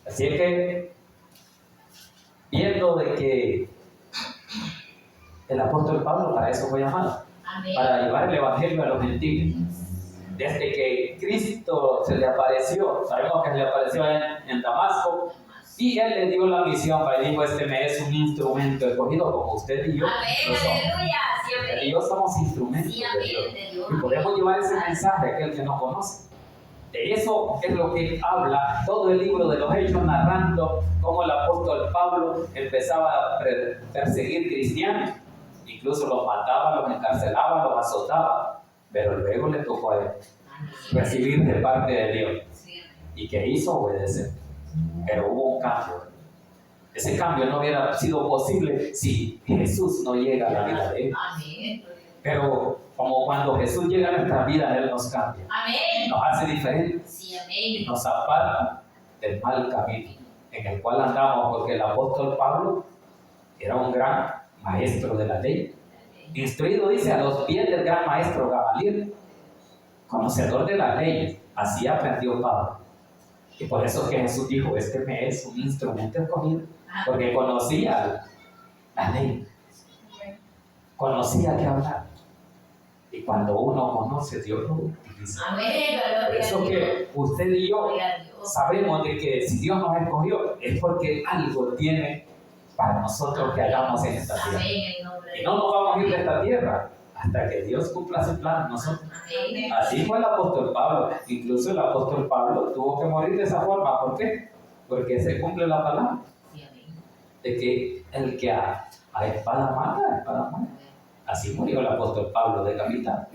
Así es que, viendo de que el apóstol Pablo para eso fue llamado, para llevar el evangelio a los gentiles. Desde que Cristo se le apareció, sabemos que se le apareció en Damasco, y él le dio la misión, y dijo: este me es un instrumento escogido, como usted y yo. Usted y yo somos instrumentos de Dios, y podemos llevar ese mensaje a aquel que no conoce. De eso es lo que habla todo el libro de los Hechos, narrando cómo el apóstol Pablo empezaba a perseguir cristianos. Incluso los mataba, los encarcelaba, los azotaba, pero luego le tocó a él recibir de parte de Dios. ¿Y qué hizo? Obedecer. Pero hubo un cambio. Ese cambio no hubiera sido posible si Jesús no llega a la vida de él. Pero como cuando Jesús llega a nuestra vida, Él nos cambia, nos hace diferentes, y nos aparta del mal camino en el cual andamos, porque el apóstol Pablo era un gran maestro de la ley, instruido, dice, a los pies del gran maestro Gamaliel, conocedor de la ley. Así aprendió Pablo, y por eso que Jesús dijo: este me es un instrumento escogido, porque conocía la ley, conocía qué hablar. Y cuando uno conoce, Dios lo utiliza. Por eso que usted y yo sabemos de que si Dios nos escogió, es porque algo tiene para nosotros que hagamos en esta tierra. Y no nos vamos a ir de esta tierra hasta que Dios cumpla su plan en nosotros. Así fue el apóstol Pablo. Incluso el apóstol Pablo tuvo que morir de esa forma. ¿Por qué? Porque se cumple la palabra de que el que a espada mata, a espada mata. Así murió el apóstol Pablo decapitado.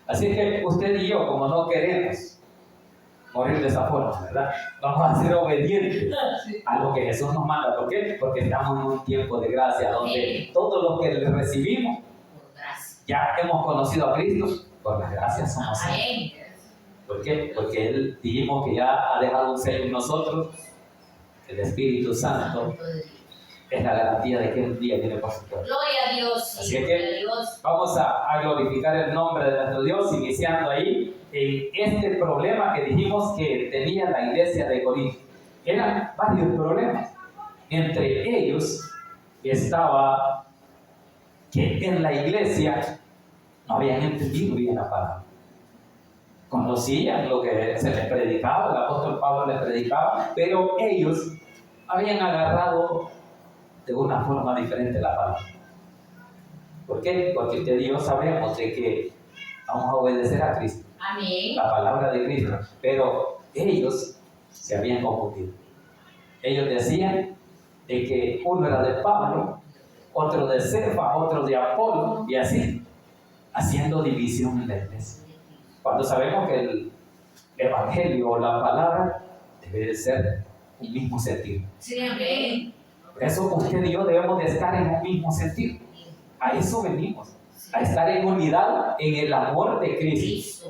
Así es que usted y yo, como no queremos morir de esa forma, ¿verdad? Vamos a ser obedientes a lo que Jesús nos manda. ¿Por qué? Porque estamos en un tiempo de gracia, donde todo lo que le recibimos, ya hemos conocido a Cristo, por las gracias somos salvos. ¿Por qué? Porque Él, dijimos que ya ha dejado un sello en nosotros, el Espíritu Santo. Es la garantía de que un día viene por su pueblo. Gloria a Dios. Así es que vamos a glorificar el nombre de nuestro Dios, iniciando ahí en este problema que dijimos que tenía la iglesia de Corinto. Eran varios problemas. Entre ellos estaba que en la iglesia no habían entendido bien la palabra. Conocían lo que se les predicaba, el apóstol Pablo les predicaba, pero ellos habían agarrado de una forma diferente la palabra. ¿Por qué? Porque usted y yo sabemos de que vamos a obedecer a Cristo, la palabra de Cristo, pero ellos se habían confundido. Ellos decían de que uno era de Pablo, otro de Cefa, otro de Apolo, y así, haciendo división en la iglesia. Cuando sabemos que el evangelio o la palabra debe de ser un mismo sentido. Por eso usted y yo debemos de estar en el mismo sentido. A eso venimos, a estar en unidad en el amor de Cristo.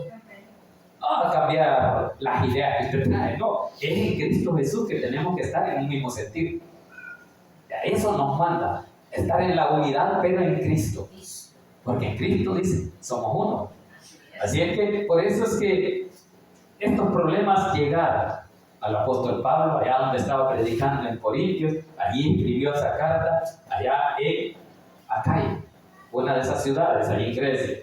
No a cambiar las ideas que usted trae, no. Es en Cristo Jesús que tenemos que estar en un mismo sentido. A eso nos manda, estar en la unidad, pero en Cristo. Porque en Cristo, dice, somos uno. Así es que por eso es que estos problemas llegaron al apóstol Pablo, allá donde estaba predicando en Corintios. Allí escribió esa carta, allá en Acaya, una de esas ciudades, allí en Grecia.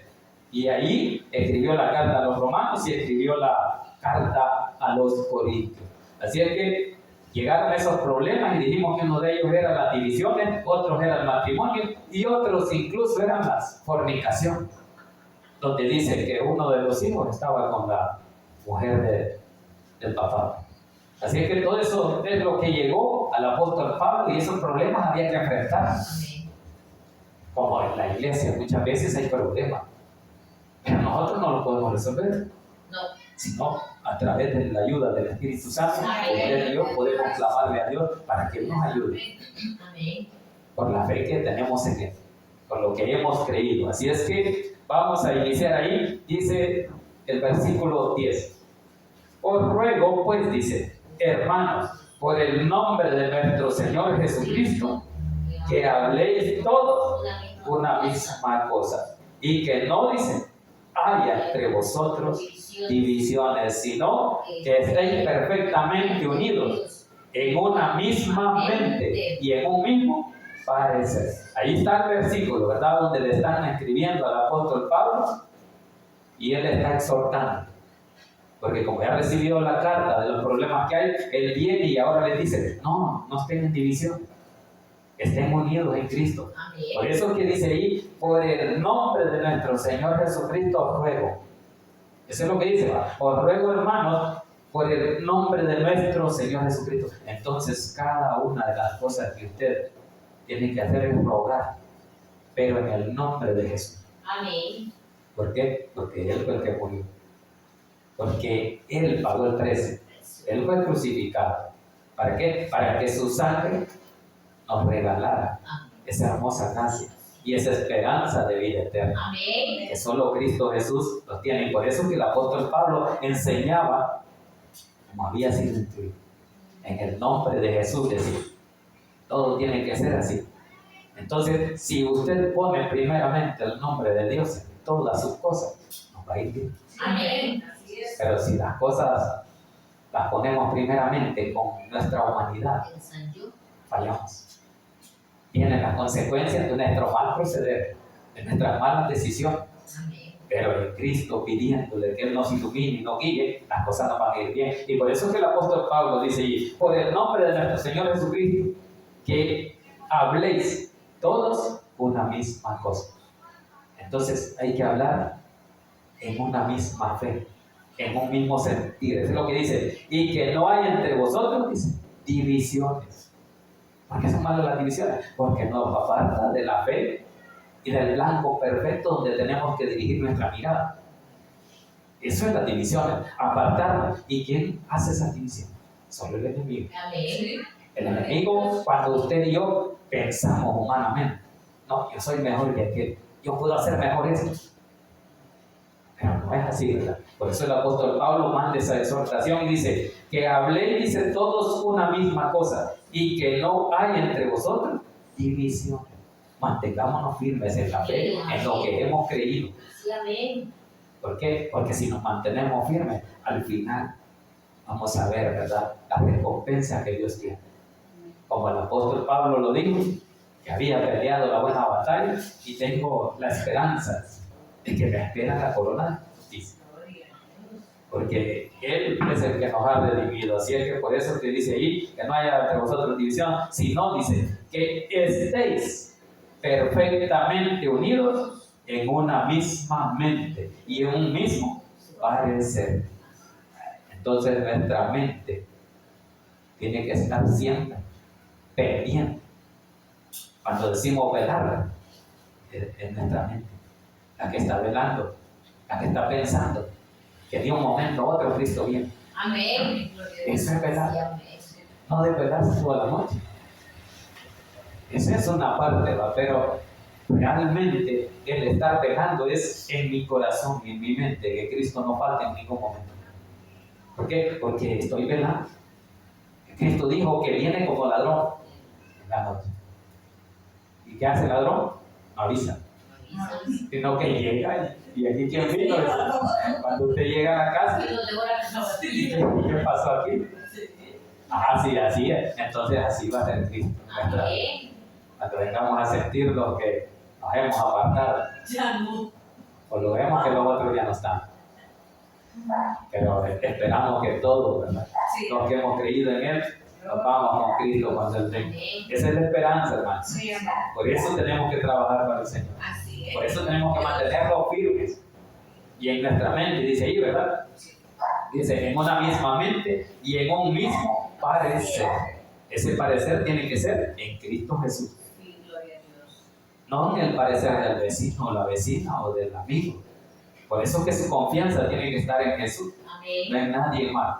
Y allí escribió la carta a los romanos y escribió la carta a los corintios. Así es que llegaron esos problemas y dijimos que uno de ellos eran las divisiones, otros eran el matrimonio y otros incluso eran las fornicaciones, donde dice que uno de los hijos estaba con la mujer del papá. Así es que todo eso es lo que llegó al apóstol Pablo y esos problemas había que enfrentar. Como en la iglesia muchas veces hay problemas, pero nosotros no los podemos resolver, sino a través de la ayuda del Espíritu Santo. Usted y yo podemos clamarle a Dios para que nos ayude por la fe que tenemos en Él, por lo que hemos creído. Así es que vamos a iniciar ahí. Dice el versículo 10: os ruego pues, dice, hermanos, por el nombre de nuestro Señor Jesucristo, que habléis todos una misma cosa, y que no, dice, haya entre vosotros divisiones, sino que estéis perfectamente unidos en una misma mente y en un mismo parecer. Ahí está el versículo, ¿verdad? Donde le están escribiendo al apóstol Pablo y él está exhortando. Porque como ya recibió la carta de los problemas que hay, él viene y ahora les dice, no estén en división, estén unidos en Cristo. Amén. Por eso que dice ahí, por el nombre de nuestro Señor Jesucristo os ruego. Eso es lo que dice, ¿va? Os ruego, hermanos, por el nombre de nuestro Señor Jesucristo. Entonces, cada una de las cosas que usted tiene que hacer es rogar, pero en el nombre de Jesús. Amén. ¿Por qué? Porque Él fue el que murió. Porque Él pagó el precio. Él fue crucificado. ¿Para qué? Para que su sangre nos regalara esa hermosa gracia y esa esperanza de vida eterna. Amén. Que solo Cristo Jesús los tiene. Y por eso que el apóstol Pablo enseñaba como había sido instruido. En el nombre de Jesús decía. Todo tiene que ser así. Entonces, si usted pone primeramente el nombre de Dios en todas sus cosas, nos va a ir bien. Amén. Pero si las cosas las ponemos primeramente con nuestra humanidad, fallamos. Vienen las consecuencias de nuestro mal proceder, de nuestras malas decisiones. Pero en Cristo, pidiéndole que Él nos ilumine y nos guíe, las cosas nos van a ir bien. Y por eso es que el apóstol Pablo dice allí, por el nombre de nuestro Señor Jesucristo, que habléis todos una misma cosa. Entonces hay que hablar en una misma fe, en un mismo sentir. Eso es lo que dice. Y que no hay entre vosotros, dice, divisiones. ¿Por qué son malas las divisiones? Porque nos aparta de la fe y del blanco perfecto donde tenemos que dirigir nuestra mirada. Eso es las divisiones, apartarnos. ¿Y quién hace esas divisiones? Solo el enemigo. Amén. El enemigo, cuando usted y yo pensamos humanamente, no, yo soy mejor que aquel, yo puedo hacer mejor esto. Pero no es así, ¿verdad? Por eso el apóstol Pablo manda esa exhortación y dice, que habléis, dice, todos una misma cosa, y que no hay entre vosotros divisiones. Mantengámonos firmes en la fe, en lo que hemos creído. ¿Por qué? Porque si nos mantenemos firmes, al final vamos a ver, ¿verdad?, la recompensa que Dios tiene. Como el apóstol Pablo lo dijo, que había peleado la buena batalla y tengo la esperanza de que me espera la corona de justicia. Porque Él es el que nos ha redimido. Así es que por eso que dice ahí, que no haya entre vosotros división, sino dice, que estéis perfectamente unidos en una misma mente y en un mismo parecer. Entonces nuestra mente tiene que estar siempre pendiente. Cuando decimos velar, es nuestra mente la que está velando, la que está pensando que de un momento a otro Cristo viene. Amén. Eso es velar. No de velarse toda la noche. Esa es una parte, ¿va? Pero realmente el estar velando es en mi corazón y en mi mente, que Cristo no falte en ningún momento. ¿Por qué? Porque estoy velando. Cristo dijo que viene como ladrón en la noche. ¿Y qué hace el ladrón? No avisa. Sino que llega y aquí quién vino. Cuando usted llega a la casa, ¿y qué pasó aquí? Ah, sí, así es. Entonces así va a ser Cristo. Cuando vengamos a sentir lo que nos hemos apartado, o lo vemos que los otros ya no están. Pero esperamos que todos, ¿verdad?, los que hemos creído en Él, nos vamos con Cristo cuando Él venga. Esa es la esperanza, hermanos. Por eso tenemos que trabajar para el Señor. Por eso tenemos que mantenerlos firmes. Y en nuestra mente, dice ahí, ¿verdad? Dice, en una misma mente y en un mismo parecer. Ese parecer tiene que ser en Cristo Jesús. No en el parecer del vecino o la vecina o del amigo. Por eso que su confianza tiene que estar en Jesús. Amén. No en nadie más.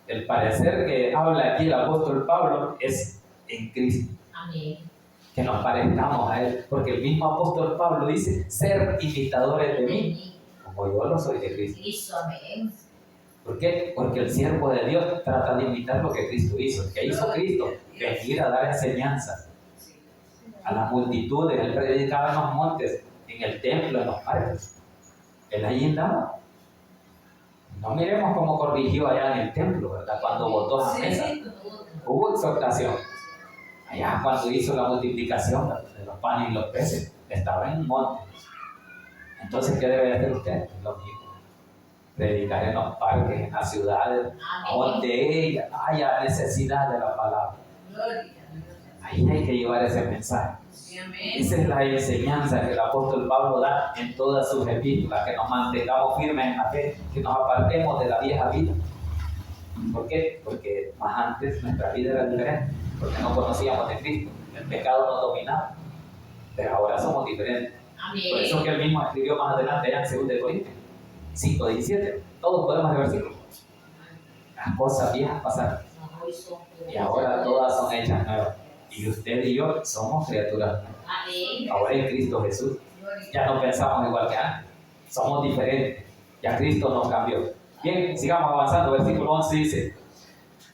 El parecer que habla aquí el apóstol Pablo es en Cristo. Amén. Que nos parezcamos a Él. Porque el mismo apóstol Pablo dice, ser imitadores de mí, como yo lo soy de Cristo. Amén. ¿Por qué? Porque el siervo de Dios trata de imitar lo que Cristo hizo. ¿Qué hizo Cristo? Venir a dar enseñanzas a las multitudes. Él predicaba en los montes, en el templo, en los parques. Él ahí andaba. No miremos cómo corrigió allá en el templo, ¿verdad? Cuando botó la mesa. Hubo exhortación. Allá cuando hizo la multiplicación de los panes y los peces, estaba en un monte. Entonces, ¿qué debe hacer usted? Lo mismo. Predicar en los parques, en las ciudades, donde haya necesidad de la palabra. Ahí hay que llevar ese mensaje. Esa es la enseñanza que el apóstol Pablo da en todas sus epístolas, que nos mantengamos firmes en la fe, que nos apartemos de la vieja vida. ¿Por qué? Porque más antes nuestra vida era diferente, porque no conocíamos de Cristo, el pecado nos dominaba, pero ahora somos diferentes. Por eso que él mismo escribió más adelante allá en 2 Corintios 5:17, todos podemos ver versículos. Las cosas viejas pasaron y ahora todas son hechas nuevas. Y usted y yo somos criaturas nuevas. Ahora en Cristo Jesús. Ya no pensamos igual que antes. Somos diferentes. Ya Cristo nos cambió. Bien, sigamos avanzando. Versículo 11 dice: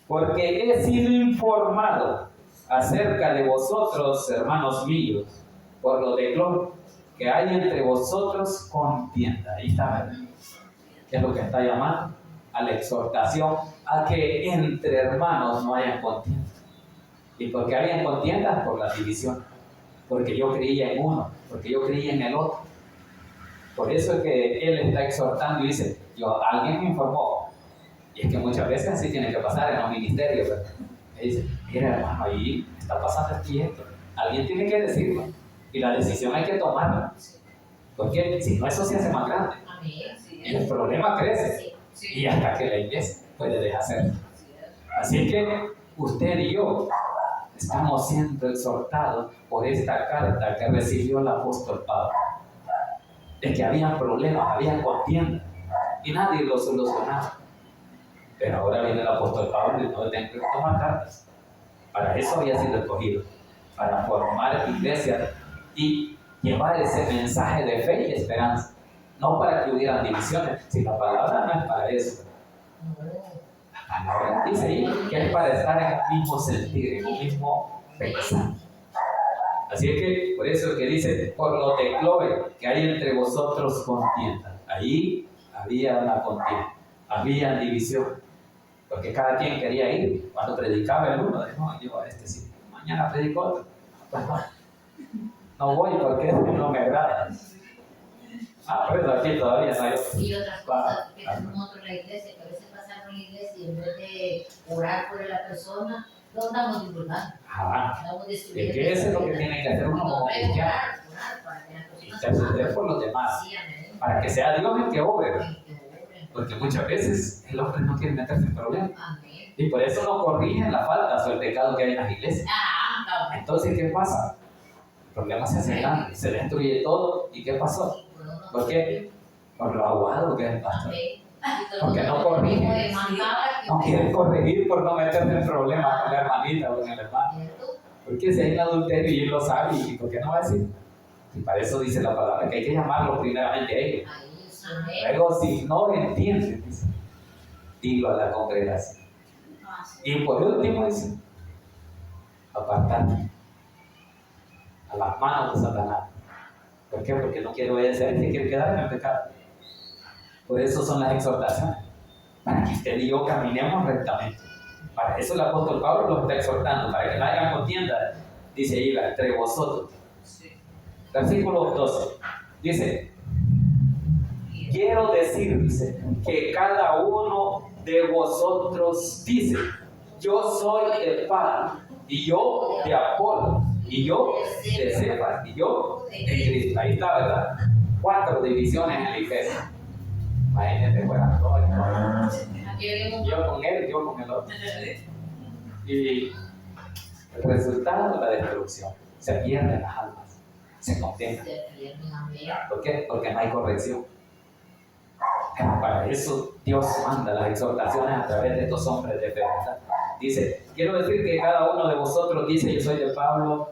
porque he sido informado acerca de vosotros, hermanos míos, por lo de Cloro, que hay entre vosotros contienda. Ahí está, ¿verdad? Es lo que está llamando a la exhortación a que entre hermanos no hayan contienda. ¿Y por qué habían contiendas? Por la división. Porque yo creía en uno, porque yo creía en el otro. Por eso es que él está exhortando y dice: alguien me informó. Y es que muchas veces así tiene que pasar en los ministerios, ¿verdad? Y dice: mira, hermano, ahí está pasando aquí esto. Alguien tiene que decirlo. Y la decisión hay que tomarla. Porque si no, eso se hace más grande. Y el problema crece. Y hasta que la iglesia puede dejar hacerlo. Así que usted y yo estamos siendo exhortados por esta carta que recibió el apóstol Pablo. De que había problemas, había contiendas. Y nadie lo solucionaba. Pero ahora viene el apóstol Pablo y no tiene que tomar cartas. Para eso había sido escogido. Para formar iglesias y llevar ese mensaje de fe y esperanza. No para que hubieran divisiones. Si la palabra no es para eso. La palabra dice ahí que es para estar en el mismo sentir, en el mismo pensar. Así es que por eso es que dice: por lo de Clore, que hay entre vosotros contienda. Ahí había una contienda, había división. Porque cada quien quería ir. Cuando predicaba el uno, dijo: no, yo a este sí, mañana predico otro. Pues no voy porque no me agrada. Por eso aquí todavía no hay. Y otras cosas que tenemos nosotros en la iglesia, que a veces pasamos en la iglesia y en vez de orar por la persona, lo andamos divulgando. Es que eso es lo que tiene que hacer uno como cristiano. Interceder por los demás. Para que sea Dios el que obre. Porque muchas veces el hombre no quiere meterse en problemas. Y por eso no corrigen las faltas o el pecado que hay en las iglesias. Entonces, ¿qué pasa? El problema se hace grande, se destruye todo. ¿Y qué pasó? ¿Por qué? Por lo aguado que es el pastor. Porque no corrige. No quiere corregir por no meterse en problemas con la hermanita o con el hermano. Porque si hay un adulterio y él lo sabe, ¿y por qué no va a decir? Y para eso dice la palabra que hay que llamarlo primeramente a ellos. Luego, si no entienden, dice, dilo a la congregación. Y por último, dice, apartarme a las manos de Satanás. ¿Por qué? Porque no quiere obedecer, que quiere quedar en el pecado. Por eso son las exhortaciones, para que usted y yo caminemos rectamente. Para eso el apóstol Pablo los está exhortando, para que no haya contienda, dice ahí, entre vosotros. Versículo 12, dice: quiero decir, dice, que cada uno de vosotros dice: yo soy de Pablo, y yo de Apolo, y yo de Cefas, y yo de Cristo. Ahí está, ¿verdad? 4 divisiones en la iglesia. Imagínense, fueran todos. Yo con él, yo con el otro. Y el resultado es la destrucción. Se pierden las almas, se condenan. ¿Por qué? Porque no hay corrección. Pero para eso Dios manda las exhortaciones a través de estos hombres de fe. Dice: quiero decir que cada uno de vosotros dice: yo soy de Pablo,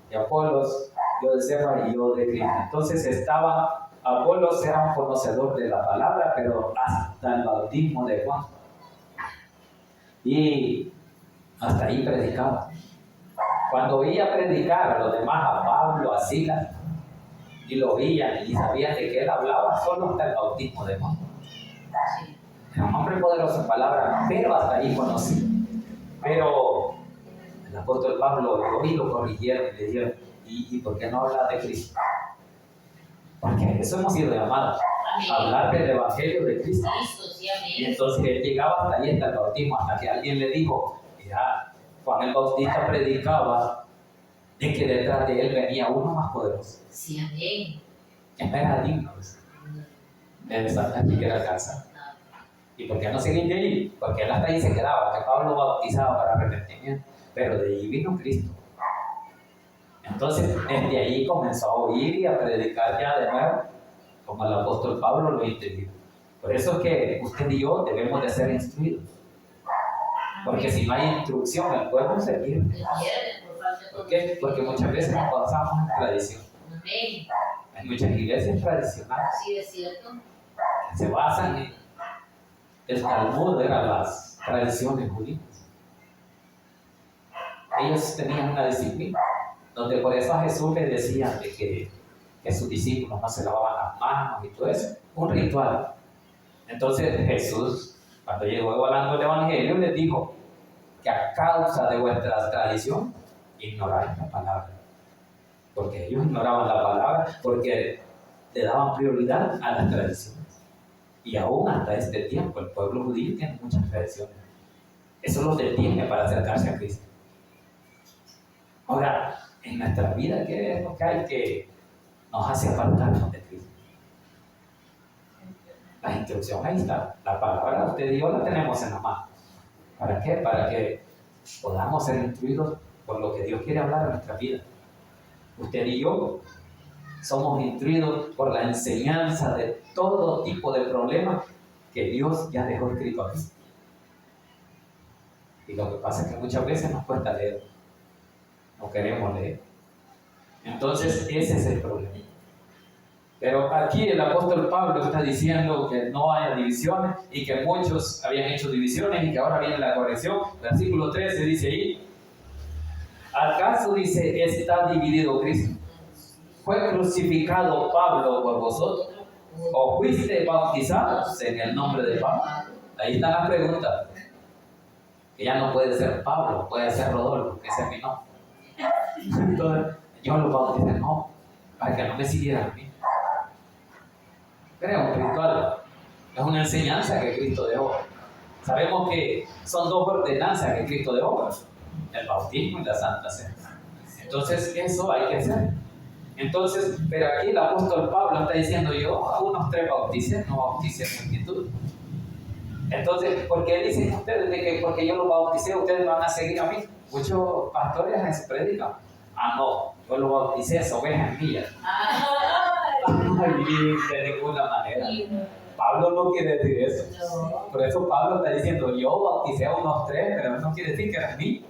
de Apolos, yo de Cefas y yo de Cristo. Entonces Apolos era un conocedor de la palabra, pero hasta el bautismo de Juan. Y hasta ahí predicaba. Cuando oía predicar a los demás, a Pablo, a Silas, y lo oían y sabían de que él hablaba solo hasta el bautismo de Juan. Sí. Era un hombre poderoso en palabras, pero hasta ahí conocí. Pero el apóstol Pablo lo oí, lo corrigieron y le dijeron, ¿y por qué no hablas de Cristo? Porque eso hemos sido llamados, a hablar del Evangelio de Cristo. Y entonces él llegaba hasta ahí, hasta el bautismo, hasta que alguien le dijo, mira, Juan el Bautista predicaba de que detrás de él venía uno más poderoso. Sí, amén. Que no era digno de saltar ni que era alcanzar. ¿Y por qué no seguir de ahí? Porque él hasta ahí se quedaba, que Pablo bautizaba para arrepentimiento, pero de ahí vino Cristo. Entonces, desde ahí comenzó a oír y a predicar ya de nuevo, como el apóstol Pablo lo entendió. Por eso es que usted y yo debemos de ser instruidos. Porque si no hay instrucción, el pueblo se pierde. ¿Por qué? Porque muchas veces nos basamos en tradición. Hay muchas iglesias tradicionales. Sí, es cierto. Se basan en el Talmud, eran las tradiciones judías. Ellos tenían una disciplina, donde por eso a Jesús le decían de que sus discípulos no se lavaban las manos y todo eso. Un ritual. Entonces Jesús, cuando llegó hablando el Evangelio, les dijo que a causa de vuestras tradiciones ignoráis la palabra. Porque ellos ignoraban la palabra, porque le daban prioridad a las tradiciones. Y aún hasta este tiempo el pueblo judío tiene muchas tradiciones. Eso los detiene para acercarse a Cristo. Ahora, en nuestra vida, ¿qué es lo que hay que nos hace apartarnos de Cristo? La instrucción ahí está. La palabra usted y yo la tenemos en la mano. ¿Para qué? Para que podamos ser instruidos por lo que Dios quiere hablar en nuestra vida. Usted y yo somos instruidos por la enseñanza de todo tipo de problemas que Dios ya dejó escrito aquí. Y lo que pasa es que muchas veces nos cuesta leer. No queremos leer. Entonces ese es el problema. Pero aquí el apóstol Pablo está diciendo que no haya divisiones y que muchos habían hecho divisiones y que ahora viene la corrección. Versículo 13 dice ahí, ¿acaso dice está dividido Cristo? ¿Fue crucificado Pablo por vosotros? ¿O fuiste bautizados en el nombre de Pablo? Ahí está la pregunta. Que ya no puede ser Pablo, puede ser Rodolfo, que ese es mi nombre. Entonces, yo lo bauticé, no, para que no me siguieran a mí. Pero es un ritual, es una enseñanza que Cristo dejó. Sabemos que son dos ordenanzas que Cristo dejó, el bautismo y la Santa Cena. Entonces, eso hay que hacer. Entonces, pero aquí el apóstol Pablo está diciendo, yo a unos 3 bauticé, no bauticé multitud. Entonces, ¿por qué dicen ustedes de que porque yo los bauticé, ustedes van a seguir a mí? Muchos pastores les predican. No, yo los bauticé, es ovejas mías. De ninguna manera. Pablo no quiere decir eso. Por eso Pablo está diciendo, yo bauticé a unos 3, pero no quiere decir que eran míos.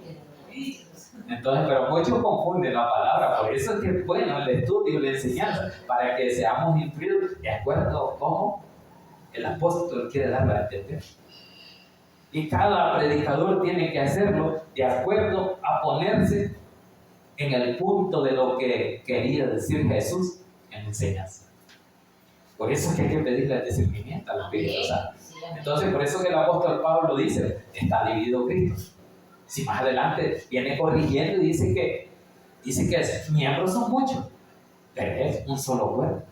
Entonces, pero muchos confunden la palabra, por eso es que es bueno el estudio y la enseñanza, para que seamos instruidos de acuerdo a cómo el apóstol quiere darle a entender. Y cada predicador tiene que hacerlo de acuerdo a ponerse en el punto de lo que quería decir Jesús en la enseñanza. Por eso es que hay que pedirle el discernimiento al Espíritu Santo. Entonces, por eso que el apóstol Pablo dice, está dividido Cristo. Si más adelante viene corrigiendo y dice que miembros son muchos, pero es un solo cuerpo.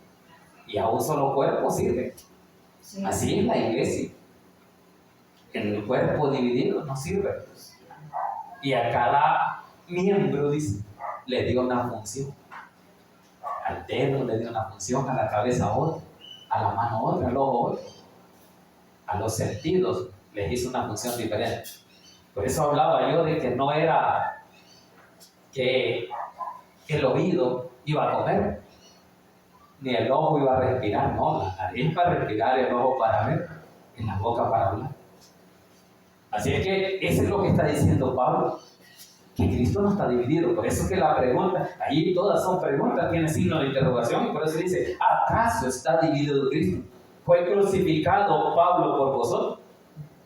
Y a un solo cuerpo sirve. Sí. Así es la iglesia. El cuerpo dividido no sirve. Y a cada miembro, dice, le dio una función. Al dedo le dio una función, a la cabeza otra, a la mano otra, al ojo otro. A los sentidos les hizo una función diferente. Por eso hablaba yo de que no era que el oído iba a comer, ni el ojo iba a respirar, no, la nariz para respirar, el ojo para ver, y la boca para hablar. Así es que eso es lo que está diciendo Pablo, que Cristo no está dividido. Por eso que la pregunta, ahí todas son preguntas, tiene signo de interrogación, y por eso dice, ¿acaso está dividido Cristo? ¿Fue crucificado Pablo por vosotros?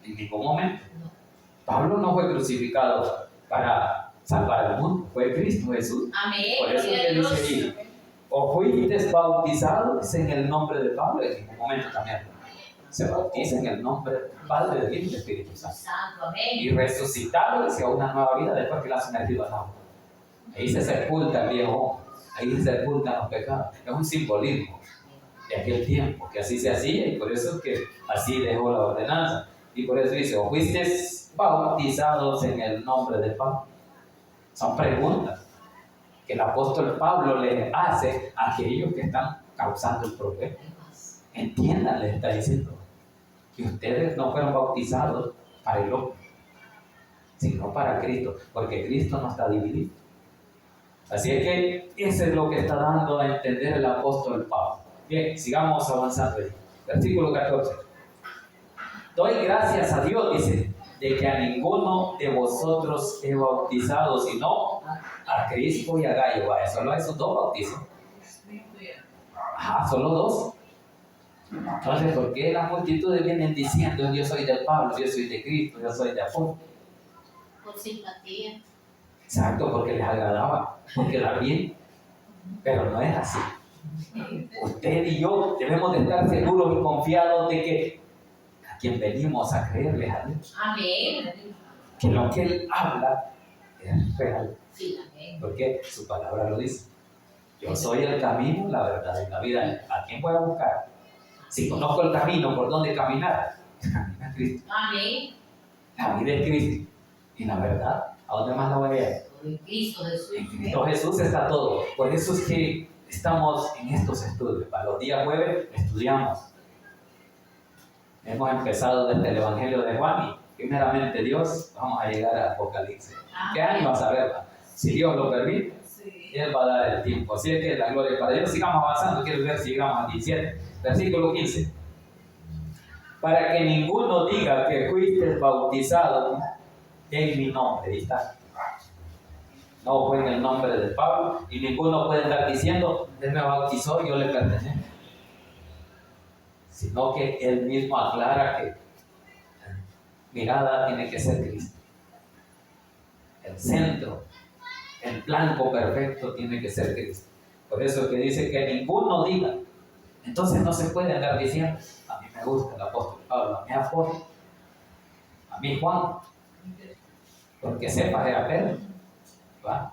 En ningún momento. Pablo no fue crucificado para salvar al mundo, fue Cristo Jesús. Amén. Por eso que dice ahí, o fuiste bautizados en el nombre de Pablo, en un momento también se bautiza en el nombre del Padre, del Hijo y del Espíritu Santo. Santo, amén. Y resucitado hacia una nueva vida después que la ha sumergido al agua. Ahí se sepulta el viejo hombre, ahí se sepultan los pecados. Es un simbolismo de aquel tiempo, que así se hacía, y por eso es que así dejó la ordenanza. Y por eso dice, o fuiste bautizados en el nombre de Pablo. Son preguntas que el apóstol Pablo le hace a aquellos que están causando el problema. Entiendan, les está diciendo, que ustedes no fueron bautizados para el hombre, sino para Cristo, porque Cristo no está dividido. Así es que eso es lo que está dando a entender el apóstol Pablo. Bien, sigamos avanzando ahí. Versículo 14. Doy gracias a Dios, dice, de que a ninguno de vosotros he bautizado, sino a Cristo y a Gallo. Vaya, solo a esos dos bautizos. Ajá, solo dos. Entonces, ¿por qué las multitudes vienen diciendo, yo soy de Pablo, yo soy de Cristo, yo soy de Apolo? Por simpatía. Exacto, porque les agradaba, porque era bien. Pero no es así. Usted y yo debemos de estar seguros y confiados de que a quien venimos a creerles a Dios, Amén. que lo que Él habla es real, Sí, amén. porque su palabra lo dice. Yo soy el camino, la verdad y la vida. ¿A quién voy a buscar? Si conozco el camino por donde caminar, camina Cristo. Amén. La vida es Cristo. Y la verdad, ¿a dónde más la voy a ir? En Cristo Jesús. En Cristo Jesús está todo. Por eso es que estamos en estos estudios. Para los días jueves estudiamos. Hemos empezado desde el Evangelio de Juan y primeramente Dios, vamos a llegar a Apocalipsis. ¿Qué año vas a verla? Si Dios lo permite, Él va a dar el tiempo. Así es que la gloria para Dios. Sigamos avanzando. Quiero ver si llegamos a 17. Versículo 15. Para que ninguno diga que fuiste bautizado en mi nombre. Ahí está. No fue en el nombre de Pablo. Y ninguno puede estar diciendo, Él me bautizó y yo le pertenezco. Sino que Él mismo aclara que la mirada tiene que ser Cristo. El centro, el blanco perfecto tiene que ser Cristo. Por eso es que dice que ninguno diga. Entonces no se puede andar diciendo, a mí me gusta el apóstol Pablo, a mí Apolo, a mí Juan, porque Cefas era Pedro, ¿va?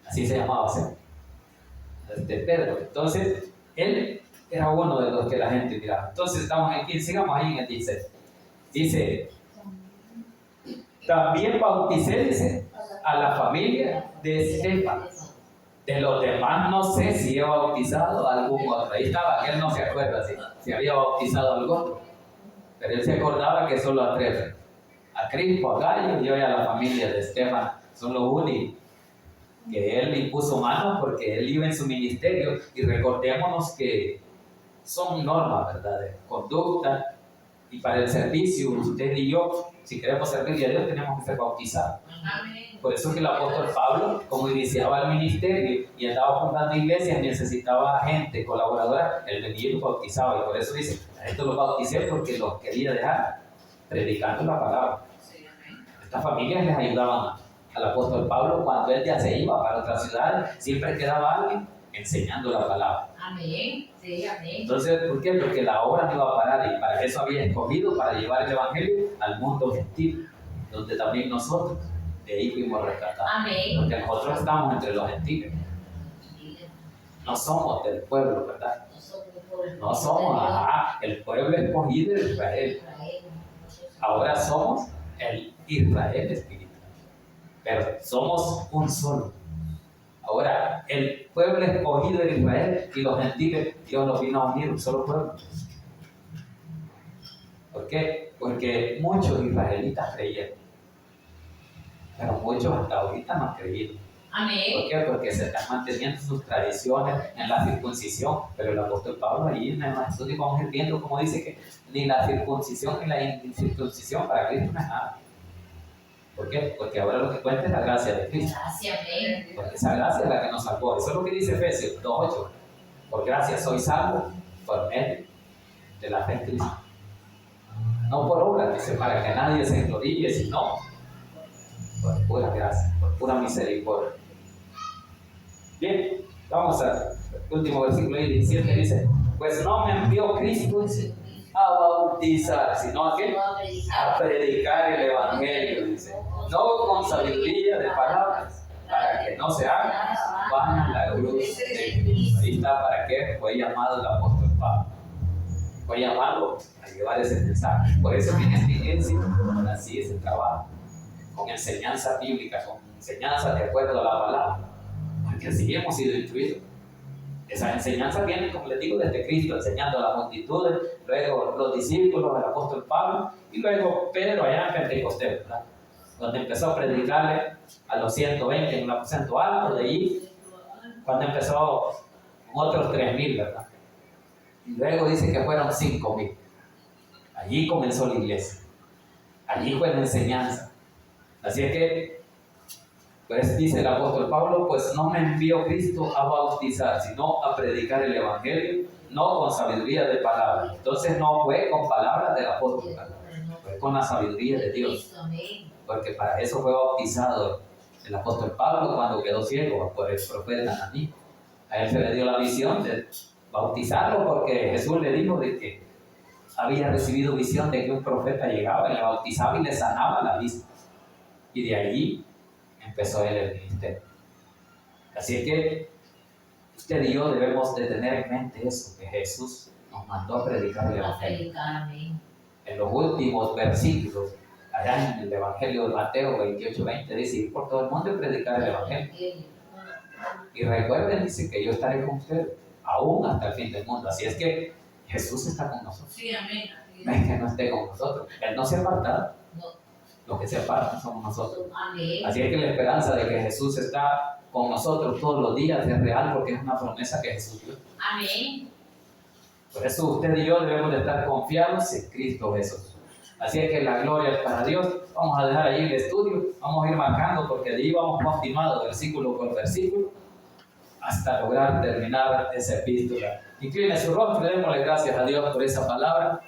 Así se llamaba Cefas, Pedro. Entonces, él era uno de los que la gente miraba. Entonces estamos en 15, sigamos ahí en el 16. Dice, también bauticé, dice, a la familia de Cefas. De los demás no sé si he bautizado a algún otro. Ahí estaba, él no se acuerda si había bautizado a algún otro. Pero él se acordaba que solo a tres. A Crispo, a Gallo y hoy a la familia de Esteban. Son los únicos que él impuso manos porque él iba en su ministerio. Y recordémonos que son normas, ¿verdad? De conducta. Y para el servicio, usted y yo, si queremos servir a Dios, tenemos que ser bautizados. Amén. Por eso que el apóstol Pablo, como iniciaba el ministerio y andaba fundando iglesias, necesitaba gente colaboradora, él venía y los bautizaba. Y por eso dice, a estos los bauticé porque los quería dejar predicando la palabra. Estas familias les ayudaban al apóstol Pablo cuando él ya se iba para otras ciudades, siempre quedaba alguien enseñando la palabra. Amén. Sí, amén. Entonces, ¿por qué? Porque la obra no iba a parar y para eso había escogido para llevar el evangelio al mundo gentil, donde también nosotros de ahí fuimos rescatados. Amén. Porque nosotros estamos entre los gentiles. No somos del pueblo, ¿verdad? No somos el pueblo escogido de Israel. Ahora somos el Israel espiritual. Pero somos un solo. Ahora, el pueblo escogido de Israel y los gentiles, Dios los vino a unir un solo pueblo. ¿Por qué? Porque muchos israelitas creyeron. Pero muchos hasta ahorita no han creído. Amén. ¿Por qué? Porque se están manteniendo sus tradiciones en la circuncisión. Pero el apóstol Pablo ahí en el estudio vamos a ir viendo como dice que ni la circuncisión ni la incircuncisión para Cristo no es nada. ¿Por qué? Porque ahora lo que cuenta es la gracia de Cristo. Gracias, amén. Porque esa gracia es la que nos salvó. Eso es lo que dice Efesios 2:8. Por gracia soy salvo por medio de la fe en Cristo. No por obra, dice, para que nadie se enrodille, sino por pura gracia, por pura misericordia. Bien, Vamos al último versículo ahí, 17, dice, pues no me envió Cristo a bautizar, sino a qué? A predicar el Evangelio, dice. No con sabiduría de palabras, para que no se haga vana la cruz de Cristo. Ahí está para qué fue llamado el apóstol Pablo. Fue llamado a llevar ese mensaje. Por eso que en esta iglesia así es el trabajo, con enseñanza bíblica, con enseñanza de acuerdo a la palabra, porque así hemos sido instruidos. Esa enseñanza viene, como les digo, desde Cristo, enseñando a las multitudes, luego los discípulos, el apóstol Pablo, y luego Pedro allá en Pentecostés, ¿verdad? Donde empezó a predicarle a los 120 en un aposento alto, de ahí, cuando empezó otros 3,000, ¿verdad? Y luego dice que fueron 5,000. Allí comenzó la iglesia. Allí fue la enseñanza. Así es que, pues dice el apóstol Pablo, pues no me envió Cristo a bautizar, sino a predicar el Evangelio, no con sabiduría de palabras. Entonces no fue con palabras del apóstol, fue con la sabiduría de Dios. Porque para eso fue bautizado el apóstol Pablo cuando quedó ciego por el profeta Ananí. A él se le dio la visión de bautizarlo porque Jesús le dijo de que había recibido visión de que un profeta llegaba y le bautizaba y le sanaba la vista. Y de allí empezó él el ministerio. Así es que usted y yo debemos de tener en mente eso, que Jesús nos mandó a predicar el Evangelio. En los últimos versículos, allá en el Evangelio de Mateo 28:20, dice, ir por todo el mundo y predicar el Evangelio. Y recuerden, dice que yo estaré con ustedes, aún hasta el fin del mundo. Así es que Jesús está con nosotros. Sí, amén. No es que no esté con nosotros. Él no se aparta. Los que se apartan somos nosotros. Amén. Así es que la esperanza de que Jesús está con nosotros todos los días es real porque es una promesa que Jesús dio. Amén. Por eso usted y yo debemos de estar confiados en Cristo Jesús. Así es que la gloria es para Dios. Vamos a dejar ahí el estudio. Vamos a ir marcando porque de ahí vamos continuando versículo por versículo hasta lograr terminar esa epístola. Incline su rostro y démosle gracias a Dios por esa palabra.